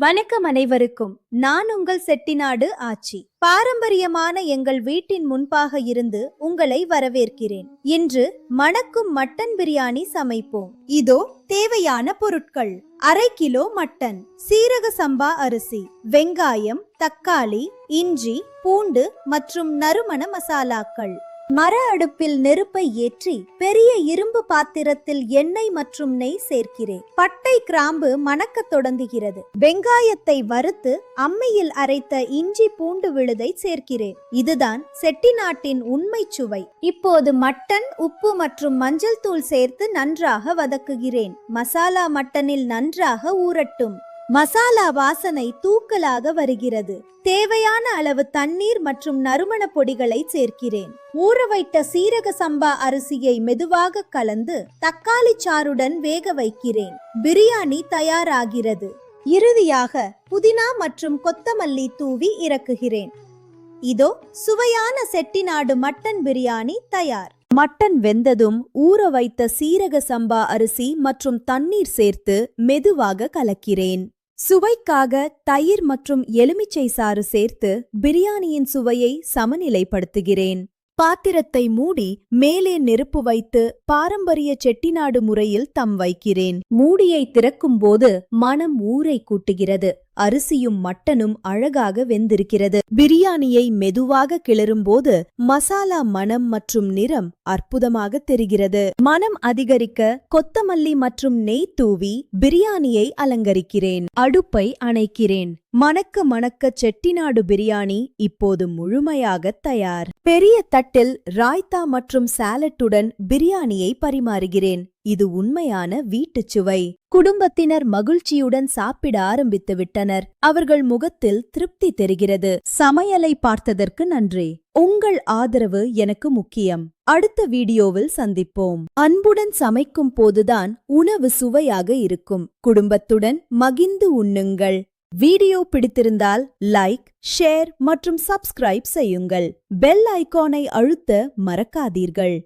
வணக்கம் அனைவருக்கும். நான் உங்கள் செட்டிநாடு ஆச்சி. பாரம்பரியமான எங்கள் வீட்டின் முன்பாக இருந்து உங்களை வரவேற்கிறேன். இன்று மணக்கும் மட்டன் பிரியாணி சமைப்போம். இதோ தேவையான பொருட்கள்: அரை கிலோ மட்டன், சீரக சம்பா அரிசி, வெங்காயம், தக்காளி, இஞ்சி, பூண்டு மற்றும் நறுமண மசாலாக்கள். மர அடுப்பில் நெருப்பை ஏற்றி பெரிய இரும்பு பாத்திரத்தில் எண்ணெய் மற்றும் நெய் சேர்க்கிறேன். பட்டை கிராம்பு மணக்க தொடங்குகிறது. வெங்காயத்தை வறுத்து அம்மியில் அரைத்த இஞ்சி பூண்டு விழுதை சேர்க்கிறேன். இதுதான் செட்டிநாட்டின் உண்மை சுவை. இப்போது மட்டன், உப்பு மற்றும் மஞ்சள் தூள் சேர்த்து நன்றாக வதக்குகிறேன். மசாலா மட்டனில் நன்றாக ஊறட்டும். மசாலா வாசனை தூக்கலாக வருகிறது. தேவையான அளவு தண்ணீர் மற்றும் நறுமண பொடிகளை சேர்க்கிறேன். ஊற வைத்த சீரக சம்பா அரிசியை மெதுவாக கலந்து தக்காளி சாறுடன் வேக வைக்கிறேன். பிரியாணி தயாராகிறது. இறுதியாக புதினா மற்றும் கொத்தமல்லி தூவி இறக்குகிறேன். இதோ சுவையான செட்டிநாடு மட்டன் பிரியாணி தயார். மட்டன் வெந்ததும் ஊற வைத்த சீரக சம்பா அரிசி மற்றும் தண்ணீர் சேர்த்து மெதுவாக கலக்கிறேன். சுவைக்காக தயிர் மற்றும் எலுமிச்சை சாறு சேர்த்து பிரியாணியின் சுவையை சமநிலைப்படுத்துகிறேன். பாத்திரத்தை மூடி மேலே நெருப்பு வைத்து பாரம்பரிய செட்டிநாடு முறையில் தம் வைக்கிறேன். மூடியை திறக்கும் போது மனம் ஊரை கூட்டுகிறது. அரிசியும் மட்டனும் அழகாக வெந்திருக்கிறது. பிரியாணியை மெதுவாக கிளறும் போது மசாலா மனம் மற்றும் நிறம் அற்புதமாக தெரிகிறது. மனம் அதிகரிக்க கொத்தமல்லி மற்றும் நெய் தூவி பிரியாணியை அலங்கரிக்கிறேன். அடுப்பை அணைக்கிறேன். மணக்க மணக்க செட்டிநாடு பிரியாணி இப்போது முழுமையாக தயார். பெரிய தட்டில் ராய்த்தா மற்றும் சாலட்டுடன் பிரியாணியை பரிமாறுகிறேன். இது உண்மையான வீட்டுச் சுவை. குடும்பத்தினர் மகிழ்ச்சியுடன் சாப்பிட ஆரம்பித்து விட்டனர். அவர்கள் முகத்தில் திருப்தி தெரிகிறது. சமையலை பார்த்ததற்கு நன்றி. உங்கள் ஆதரவு எனக்கு முக்கியம். அடுத்த வீடியோவில் சந்திப்போம். அன்புடன் சமைக்கும் போதுதான் உணவு சுவையாக இருக்கும். குடும்பத்துடன் மகிழ்ந்து உண்ணுங்கள். வீடியோ பிடித்திருந்தால் லைக், ஷேர் மற்றும் சப்ஸ்கிரைப் செய்யுங்கள். பெல் ஐகானை அழுத்த மறக்காதீர்கள்.